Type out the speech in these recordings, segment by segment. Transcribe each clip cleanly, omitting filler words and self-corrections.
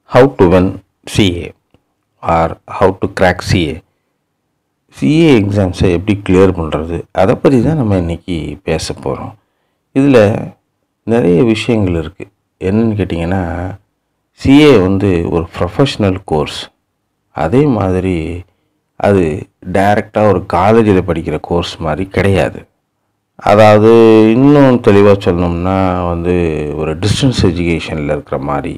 How to win CA or how to crack CA. CA எக்ஸாம்ஸை எப்படி clear பண்ணுறது, அதை பற்றி தான் நம்ம இன்றைக்கி பேச போகிறோம். இதில் நிறைய விஷயங்கள் இருக்குது. என்னென்னு கேட்டிங்கன்னா, சிஏ ஒரு ப்ரொஃபஷ்னல் கோர்ஸ். அதே மாதிரி அது டைரெக்டாக ஒரு காலேஜில் படிக்கிற கோர்ஸ் மாதிரி கிடையாது. அதாவது இன்னும் தெளிவாக சொல்லணும்னா ஒரு டிஸ்டன்ஸ் எஜுகேஷனில் இருக்கிற மாதிரி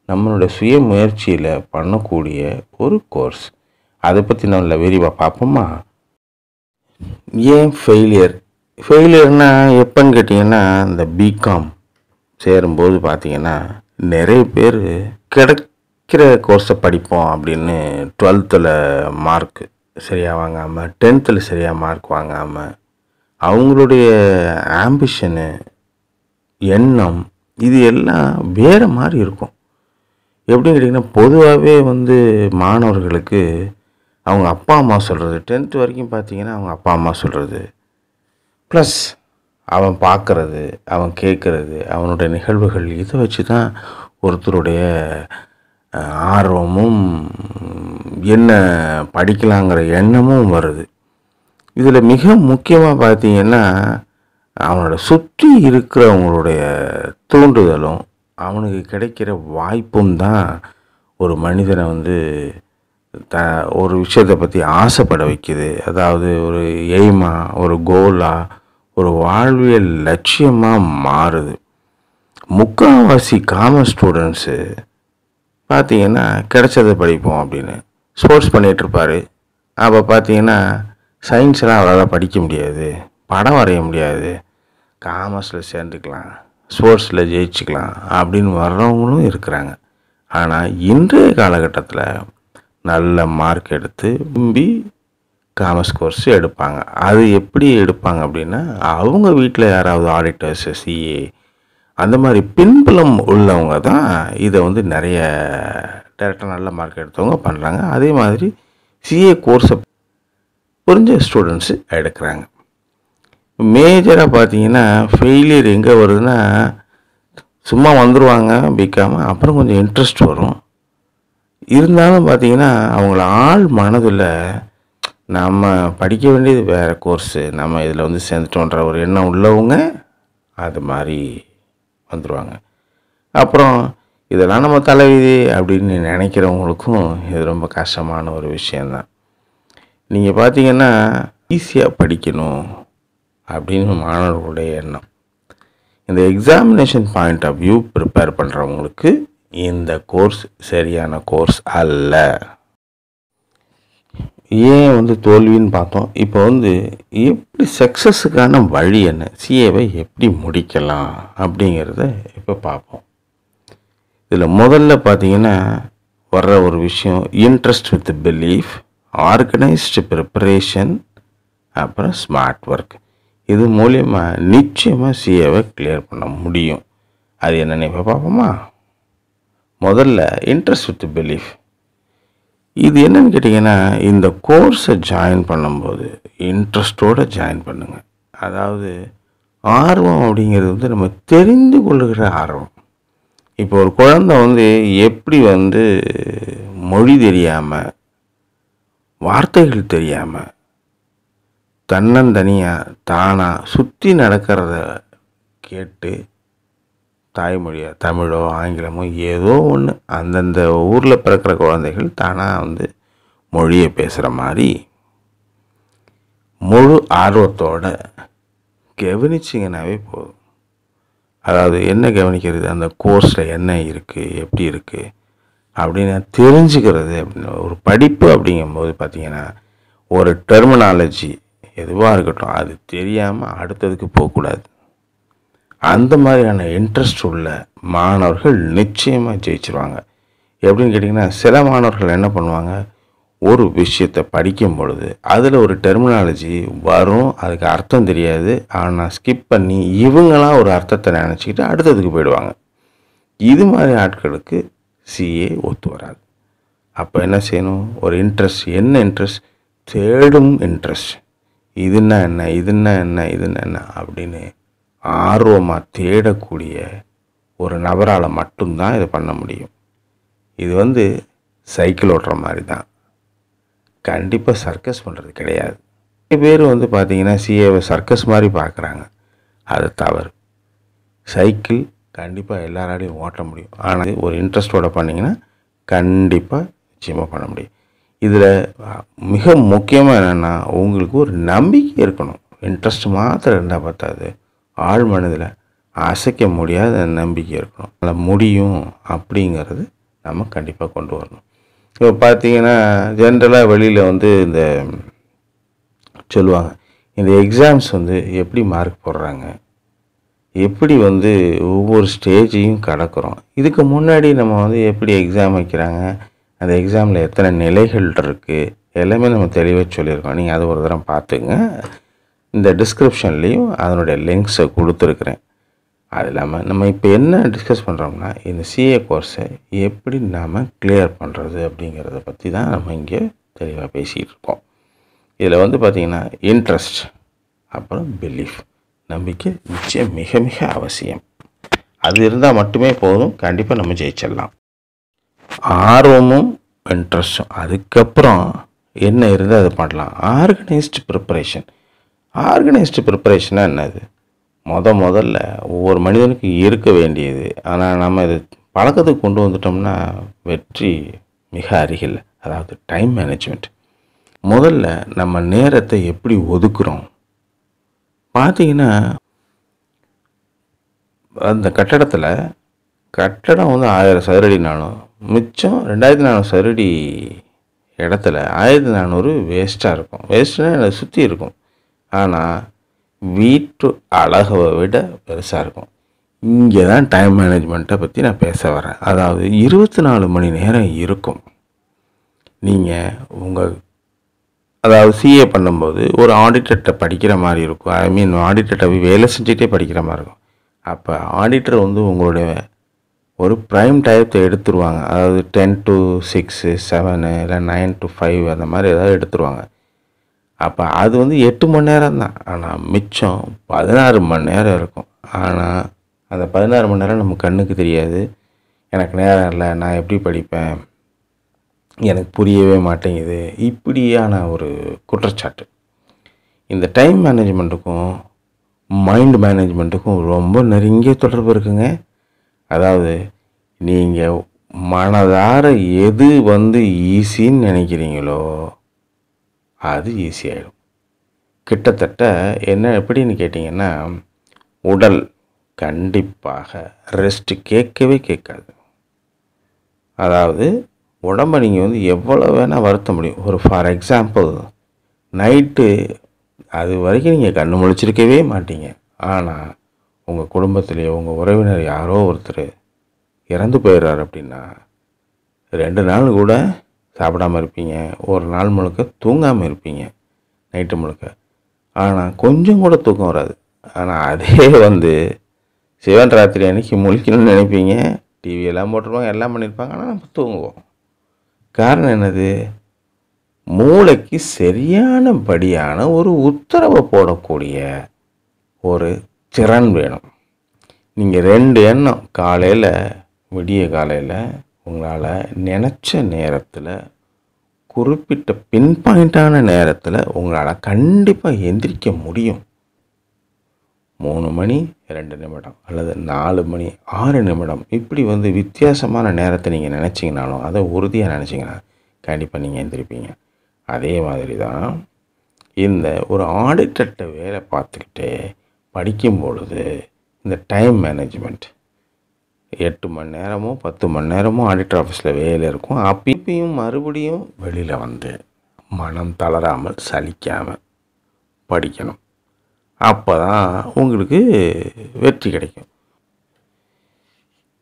நம்மளுடைய சுய முயற்சியில் பண்ணக்கூடிய ஒரு கோர்ஸ். அதை பற்றி நம்ம விரிவாக பார்ப்போமா? ஏன் ஃபெயிலியர்னால் எப்போன்னு கேட்டிங்கன்னா, இந்த பிகாம் சேரும்போது பார்த்திங்கன்னா நிறைய பேர் கிடைக்கிற கோர்ஸை படிப்போம் அப்படின்னு 12th மார்க் சரியாக வாங்காமல், 10th சரியாக மார்க் வாங்காமல், அவங்களுடைய ஆம்பிஷனு, எண்ணம் இது எல்லாம் வேறு மாதிரி இருக்கும். எப்படின்னு கேட்டிங்கன்னா, பொதுவாகவே மாணவர்களுக்கு அவங்க அப்பா அம்மா சொல்கிறது, 10th வரைக்கும் பார்த்திங்கன்னா அவங்க அப்பா அம்மா சொல்கிறது, ப்ளஸ் அவன் பார்க்குறது, அவன் கேட்குறது, அவனுடைய நிகழ்வுகள், இதை வச்சு தான் ஒருத்தருடைய ஆர்வமும் என்ன படிக்கலாங்கிற எண்ணமும் வருது. இதில் மிக முக்கியமாக பார்த்திங்கன்னா, அவனோட சுற்றி இருக்கிறவங்களுடைய தூண்டுதலும் அவனுக்கு கிடைக்கிற வாய்ப்பும் தான் ஒரு மனிதனை ஒரு விஷயத்தை பற்றி ஆசைப்பட வைக்குது. அதாவது ஒரு எய்மாக, ஒரு கோலாக, ஒரு வாழ்வியல் லட்சியமாக மாறுது. முக்கால்வாசி காமர்ஸ் ஸ்டூடெண்ட்ஸு பார்த்திங்கன்னா கிடைச்சதை படிப்போம் அப்படின்னு ஸ்போர்ட்ஸ் பண்ணிகிட்ருப்பார். அப்போ பார்த்திங்கன்னா சயின்ஸ்லாம் அவரால் படிக்க முடியாது, படம் வரைய முடியாது, காமர்ஸில் சேர்ந்துக்கலாம், ஸ்போர்ட்ஸில் ஜெயிச்சுக்கலாம் அப்படின்னு வர்றவங்களும் இருக்கிறாங்க. ஆனால் இன்றைய காலகட்டத்தில் நல்ல மார்க் எடுத்து விரும்பி காமர்ஸ் கோர்ஸ் எடுப்பாங்க. அது எப்படி எடுப்பாங்க அப்படின்னா, அவங்க வீட்டில் யாராவது ஆடிட்டர்ஸ், சிஏ அந்த மாதிரி பின்புலம் உள்ளவங்க தான் இதை நிறைய டேரெக்டாக நல்ல மார்க் எடுத்தவங்க பண்ணுறாங்க. அதே மாதிரி சிஏ கோர்ஸை புரிஞ்ச ஸ்டூடெண்ட்ஸு எடுக்கிறாங்க. மேஜராக பார்த்தீங்கன்னா ஃபெயிலியர் எங்கே வருதுன்னா, சும்மா வந்துடுவாங்க பிகாம, அப்புறம் கொஞ்சம் இன்ட்ரெஸ்ட் வரும். இருந்தாலும் பார்த்திங்கன்னா அவங்கள ஆள் மனதில் நம்ம படிக்க வேண்டியது வேறு கோர்ஸு, நம்ம இதில் சேர்ந்துட்டோன்ற ஒரு எண்ணம் உள்ளவங்க அது மாதிரி வந்துடுவாங்க. அப்புறம் இதெல்லாம் நம்ம தலைவிதி அப்படின்னு நினைக்கிறவங்களுக்கும் இது ரொம்ப கஷ்டமான ஒரு விஷயந்தான். நீங்கள் பார்த்தீங்கன்னா ஈஸியாக படிக்கணும் அப்படின்னு மாணவர்களுடைய எண்ணம். இந்த examination point of view prepare பண்ணுறவங்களுக்கு இந்த கோர்ஸ் சரியான கோர்ஸ் அல்ல. ஏன் தோல்வின்னு பார்த்தோம். இப்போ எப்படி சக்ஸஸுக்கான வழி என்ன, சிஏவை எப்படி முடிக்கலாம் அப்படிங்கிறத இப்போ பார்ப்போம். இதில் முதல்ல பார்த்தீங்கன்னா வர்ற ஒரு விஷயம் interest with belief, organised preparation, அப்புறம் ஸ்மார்ட் ஒர்க். இது மூலியமாக நிச்சயமாக சிஏவை கிளியர் பண்ண முடியும். அது என்னென்னு இப்போ பார்ப்போமா? முதல்ல இன்ட்ரெஸ்ட் வித் பிலீஃப். இது என்னன்னு கேட்டிங்கன்னா, இந்த கோர்ஸை ஜாயின் பண்ணும்போது இன்ட்ரெஸ்டோடு ஜாயின் பண்ணுங்கள். அதாவது ஆர்வம் அப்படிங்கிறது நம்ம தெரிந்து கொள்ளுகிற ஆர்வம். இப்போ ஒரு குழந்தை எப்படி மொழி தெரியாமல், வார்த்தைகள் தெரியாமல், தன்னந்தனியாக தானாக சுற்றி நடக்கிறத கேட்டு தாய்மொழியாக தமிழோ ஆங்கிலமோ ஏதோ ஒன்று அந்தந்த ஊரில் பிறக்கிற குழந்தைகள் தானாக மொழியை பேசுகிற மாதிரி முழு ஆர்வத்தோடு கவனிச்சிங்கனாவே போதும். அதாவது என்ன கவனிக்கிறது, அந்த கோர்ஸில் என்ன இருக்குது, எப்படி இருக்குது அப்படின்னு தெரிஞ்சுக்கிறது. அப்படின்னு ஒரு படிப்பு அப்படிங்கும்போது பார்த்திங்கன்னா, ஒரு டெர்மினாலஜி எதுவாக இருக்கட்டும் அது தெரியாமல் அடுத்ததுக்கு போகக்கூடாது. அந்த மாதிரியான இன்ட்ரெஸ்ட் உள்ள மாணவர்கள் நிச்சயமாக ஜெயிச்சிருவாங்க. எப்படின்னு கேட்டிங்கன்னா, சில மாணவர்கள் என்ன பண்ணுவாங்க, ஒரு விஷயத்தை படிக்கும் பொழுது அதில் ஒரு டெர்மினாலஜி வரும், அதுக்கு அர்த்தம் தெரியாது, ஆனால் ஸ்கிப் பண்ணி இவங்களாம் ஒரு அர்த்தத்தை நினச்சிக்கிட்டு அடுத்ததுக்கு போயிடுவாங்க. இது மாதிரி ஆட்களுக்கு சிஏ ஒத்து வராது. அப்போ என்ன செய்யணும், ஒரு இன்ட்ரெஸ்ட், என்ன இன்ட்ரெஸ்ட், தேடும் இன்ட்ரெஸ்ட், இதுன்னா என்ன, இதுன்னா என்ன, இதுன்னா என்ன அப்படின்னு ஆர்வமாக தேடக்கூடிய ஒரு நபரால் மட்டும்தான் இதை பண்ண முடியும். இது வந்து சைக்கிள் ஓட்டுற மாதிரி தான். கண்டிப்பாக சர்க்கஸ் பண்ணுறது கிடையாது. நிறைய பேர் வந்து பார்த்தீங்கன்னா சிஏவை சர்க்கஸ் மாதிரி பார்க்குறாங்க. அது தவறு. சைக்கிள் கண்டிப்பாக எல்லாராலையும் ஓட்ட முடியும். ஆனால் ஒரு இன்ட்ரெஸ்ட்டோட பண்ணிங்கன்னா கண்டிப்பாக நிச்சயமாக பண்ண முடியும். இதில் மிக முக்கியமாக என்னென்னா உங்களுக்கு ஒரு நம்பிக்கை இருக்கணும். இன்ட்ரெஸ்ட் மாத்திரம் இருந்தால் பார்த்தாது, ஆழ் மனதில் அசைக்க முடியாத நம்பிக்கை இருக்கணும். அதில் முடியும் அப்படிங்கிறது நம்ம கண்டிப்பாக கொண்டு வரணும். இப்போ பார்த்தீங்கன்னா ஜென்ரலாக வெளியில் வந்து இந்த சொல்லுவாங்க, இந்த எக்ஸாம்ஸ் வந்து எப்படி மார்க் போடுறாங்க, எப்படி வந்து ஒவ்வொரு ஸ்டேஜையும் கடக்கிறோம், இதுக்கு முன்னாடி நம்ம வந்து எப்படி எக்ஸாம் வைக்கிறாங்க, அந்த எக்ஸாமில் எத்தனை நிலைகள் இருக்குது, எல்லாமே நம்ம தெளிவாக சொல்லியிருக்கோம். நீங்கள் அதை ஒரு தரம் பார்த்துங்க. இந்த டிஸ்கிரிப்ஷன்லேயும் அதனுடைய லிங்க்ஸை கொடுத்துருக்குறேன். அது இல்லாமல் நம்ம இப்போ என்ன டிஸ்கஸ் பண்ணுறோம்னா, இந்த சிஏ கோர்ஸை எப்படி நாம் கிளியர் பண்ணுறது அப்படிங்கிறத பற்றி தான் நம்ம இங்கே தெளிவாக பேசிகிட்டு இருக்கோம். இதில் வந்து பார்த்திங்கன்னா இன்ட்ரெஸ்ட், அப்புறம் பிலீஃப், நம்பிக்கை நிச்சயம் மிக மிக அவசியம். அது இருந்தால் மட்டுமே போதும், கண்டிப்பாக நம்ம ஜெயிச்சிடலாம். ஆர்வமும் இன்ட்ரெஸ்ட்டும், அதுக்கப்புறம் என்ன இருந்தால் அது பண்ணலாம். Organised preparation. ஆர்கனைஸ்டு ப்ரிப்பரேஷனாக என்னது? முதல்ல ஒவ்வொரு மனிதனுக்கும் இருக்க வேண்டியது. ஆனால் நம்ம இது பழக்கத்துக்கு கொண்டு வந்துட்டோம்னா வெற்றி மிக அருகில். அதாவது டைம் மேனேஜ்மெண்ட். முதல்ல நம்ம நேரத்தை எப்படி ஒதுக்குறோம் பார்த்தீங்கன்னா, அந்த கட்டடம் வந்து 1000 சதுரடினாலும் மிச்சம் 2400 சதுரடி இடத்துல 1400 வேஸ்ட்டாக இருக்கும். வேஸ்ட்டுனா அதை சுற்றி இருக்கும். ஆனால் வீட்டு அழகை விட பெருசாக இருக்கும். இங்கே தான் டைம் மேனேஜ்மெண்ட்டை பற்றி நான் பேச வரேன். அதாவது 24 மணி நேரம் இருக்கும். நீங்கள் அதாவது சிஏ பண்ணும்போது ஒரு ஆடிட்டர்கிட்ட படிக்கிற மாதிரி இருக்கும். ஐ மீன் ஆடிட்டர்கிட்ட போய் வேலை செஞ்சுட்டே படிக்கிற மாதிரி இருக்கும். அப்போ ஆடிட்டர் வந்து உங்களுடைய ஒரு ப்ரைம் டயத்தை எடுத்துருவாங்க. அதாவது 10 to 6, 7 இல்லை 9 to 5 அந்த மாதிரி ஏதாவது எடுத்துருவாங்க. அப்போ அது வந்து 8 மணி நேரம் தான். ஆனால் மிச்சம் 16 மணி நேரம் இருக்கும். ஆனால் அந்த 16 மணி நேரம் நம்ம கண்ணுக்கு தெரியாது. எனக்கு நேரம் இல்லை, நான் எப்படி படிப்பேன், எனக்கு புரியவே மாட்டேங்குது, இப்படியான ஒரு குற்றச்சாட்டு. இந்த டைம் மேனேஜ்மெண்ட்டுக்கும் மைண்ட் மேனேஜ்மெண்ட்டுக்கும் ரொம்ப நெருங்கிய தொடர்பு இருக்குங்க. அதாவது நீங்கள் மனதார எது வந்து ஈஸின்னு நினைக்கிறீங்களோ அது ஈஸியாகிடும். கிட்டத்தட்ட என்ன எப்படின்னு கேட்டிங்கன்னா, உடல் கண்டிப்பாக ரெஸ்ட்டு கேட்கவே கேட்காது. அதாவது உடம்பை நீங்கள் வந்து எவ்வளோ வேணால் வருத்த முடியும். ஒரு ஃபார் எக்ஸாம்பிள், நைட்டு அது வரைக்கும் நீங்கள் கண்ணு முழிச்சிருக்கவே மாட்டீங்க. ஆனால் உங்கள் குடும்பத்திலேயோ உங்கள் உறவினர் யாரோ ஒருத்தர் இறந்து போயிடுறாரு அப்படின்னா 2 நாள் கூட சாப்பிடாமல் இருப்பீங்க. ஒரு நாள் முழுக்க தூங்காமல் இருப்பீங்க, நைட்டு முழுக்க. ஆனால் கொஞ்சம் கூட தூக்கம் வராது. ஆனால் அதே வந்து சிவன் ராத்திரி அன்னைக்கு முழிக்கணும்னு நினைப்பீங்க. டிவியெல்லாம் போட்டிருப்பாங்க, எல்லாம் பண்ணியிருப்பாங்க. ஆனால் நம்ம தூங்குவோம். காரணம் என்னது? மூளைக்கு சரியானபடியான ஒரு உத்தரவை போடக்கூடிய ஒரு திறன் வேணும். நீங்கள் 2 எண்ணம் விடிய காலையில் உங்களால் நினச்ச நேரத்தில், குறிப்பிட்ட பின்பாயிண்டான நேரத்தில் உங்களால் கண்டிப்பாக எந்திரிக்க முடியும். 3 மணி 2 நிமிடம் அல்லது 4 மணி 6 நிமிடம், இப்படி வந்து வித்தியாசமான நேரத்தை நீங்கள் நினச்சிங்கனாலும், அதை உறுதியாக நினச்சிங்கன்னா கண்டிப்பாக நீங்கள் எந்திரிப்பீங்க. அதே மாதிரி தான் இந்த ஒரு ஆடிட்டர்கிட்ட வேலை பார்த்துக்கிட்டே படிக்கும் பொழுது இந்த டைம் மேனேஜ்மெண்ட் 8 மணி நேரமோ 10 மணி நேரமோ ஆடிட்டர் ஆஃபீஸில் வேலை இருக்கும். அப்பயும் மறுபடியும் வெளியில் வந்து மனம் தளராமல் சலிக்காமல் படிக்கணும். அப்போ தான் உங்களுக்கு வெற்றி கிடைக்கும்.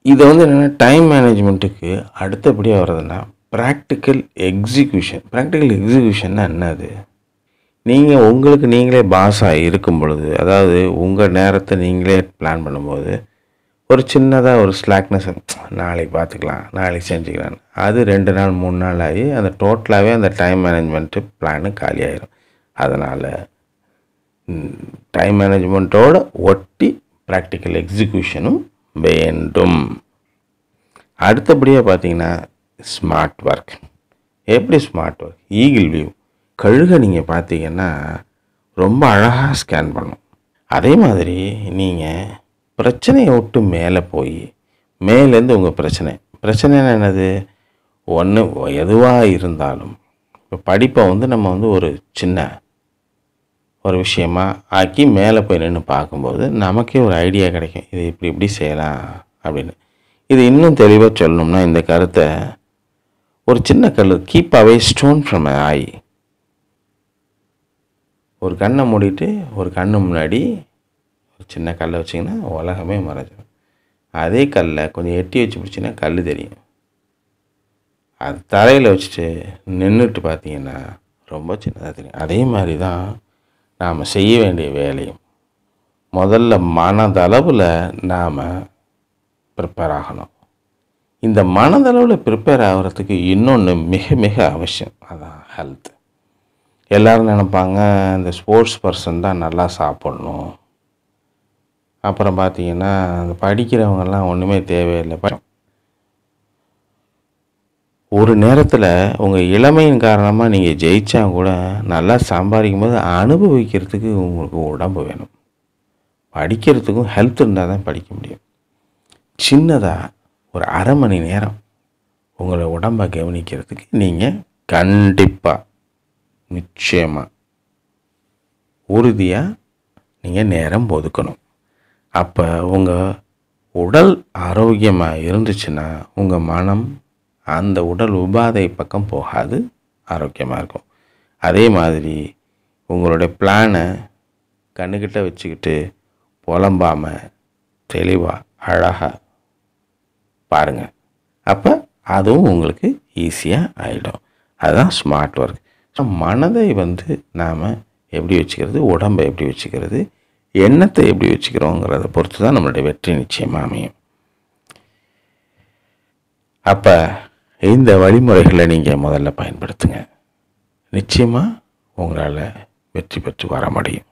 இதை வந்து என்னென்னா, டைம் மேனேஜ்மெண்ட்டுக்கு அடுத்தபடியாக வர்றதுன்னா ப்ராக்டிக்கல் எக்ஸிக்யூஷன். ப்ராக்டிக்கல் எக்ஸிக்யூஷன்னா என்னது? நீங்கள் உங்களுக்கு நீங்களே பாஸாக இருக்கும் பொழுது, அதாவது உங்கள் நேரத்தை நீங்களே பிளான் பண்ணும்போது, ஒரு சின்னதாக ஒரு ஸ்லாக்னஸ், நாளைக்கு பார்த்துக்கலாம், நாளைக்கு செஞ்சுக்கலாம், அது 2 நாள் 3 நாள் ஆகி அந்த டோட்டலாகவே அந்த டைம் மேனேஜ்மெண்ட்டு பிளானு காலியாயிடும். அதனால் டைம் மேனேஜ்மெண்ட்டோடு ஒட்டி ப்ராக்டிக்கல் எக்ஸிக்யூஷனும் வேண்டும். அடுத்தபடியாக பார்த்தீங்கன்னா, ஸ்மார்ட் ஒர்க். எப்படி ஸ்மார்ட் ஒர்க்? Eagle view. கழுகை நீங்கள் பார்த்தீங்கன்னா ரொம்ப அழகாக ஸ்கேன் பண்ணும். அதே மாதிரி நீங்கள் பிரச்சனையை விட்டு மேலே போய் மேலேருந்து உங்கள் பிரச்சனைன்னு என்னது? ஒன்று எதுவாக இருந்தாலும் இப்போ படிப்பை நம்ம ஒரு சின்ன ஒரு விஷயமா ஆக்கி மேலே போய் நின்று பார்க்கும்போது நமக்கே ஒரு ஐடியா கிடைக்கும், இது இப்படி செய்யலாம் அப்படின்னு. இது இன்னும் தெளிவாக சொல்லணும்னா இந்த கருத்தை ஒரு சின்ன கல், keep away stone from I. ஒரு கண்ணை மூடிட்டு ஒரு கண்ணு முன்னாடி ஒரு சின்ன கல்லை வச்சிங்கன்னா உலகமே மறைஞ்சிடும். அதே கல்லை கொஞ்சம் எட்டி வச்சு பிடிச்சின்னா கல் தெரியும். அது தரையில் வச்சுட்டு நின்றுட்டு பார்த்தீங்கன்னா ரொம்ப சின்னதாக தெரியும். அதே மாதிரி தான் நாம் செய்ய வேண்டிய வேலையும். முதல்ல மனதளவில் நாம் ப்ரிப்பேர் ஆகணும். இந்த மனதளவில் ப்ரிப்பேர் ஆகிறதுக்கு இன்னொன்று மிக மிக அவசியம், அதான் ஹெல்த். எல்லோரும் நினைப்பாங்க இந்த ஸ்போர்ட்ஸ் பர்சன் தான் நல்லா சாப்பிடணும், அப்புறம் பார்த்தீங்கன்னா அந்த படிக்கிறவங்கெல்லாம் ஒன்றுமே தேவையில்லை. ஒரு நேரத்தில் உங்கள் இளமையின் காரணமாக நீங்கள் ஜெயித்தா கூட நல்லா சம்பாதிக்கும் போது அனுபவிக்கிறதுக்கு உங்களுக்கு உடம்பு வேணும். படிக்கிறதுக்கும் ஹெல்த் இருந்தால் தான் படிக்க முடியும். சின்னதாக ஒரு அரை மணி நேரம் உங்களை உடம்பை கவனிக்கிறதுக்கு நீங்கள் கண்டிப்பாக நிச்சயமாக உறுதியாக நீங்கள் நேரம் ஒதுக்கணும். அப்போ உங்கள் உடல் ஆரோக்கியமாக இருந்துச்சுன்னா உங்கள் மனம் அந்த உடல் உபாதை பக்கம் போகாது, ஆரோக்கியமாக இருக்கும். அதே மாதிரி உங்களுடைய பிளானை கண்ணுக்கிட்ட வச்சுக்கிட்டு புலம்பாமல் தெளிவாக அழகாக பாருங்கள். அப்போ அதுவும் உங்களுக்கு ஈஸியாக ஆகிடும். அதுதான் ஸ்மார்ட் ஒர்க். மனதை நாம் எப்படி வச்சுக்கிறது, உடம்பை எப்படி வச்சுக்கிறது, எண்ணத்தை எப்படி வச்சுக்கிறோங்கிறத பொறுத்து தான் நம்மளுடைய வெற்றி நிச்சயமாக அமையும். அப்போ இந்த வழிமுறைகளை நீங்கள் முதல்ல பயன்படுத்துங்க. நிச்சயமாக உங்களால் வெற்றி பெற்று வர முடியும்.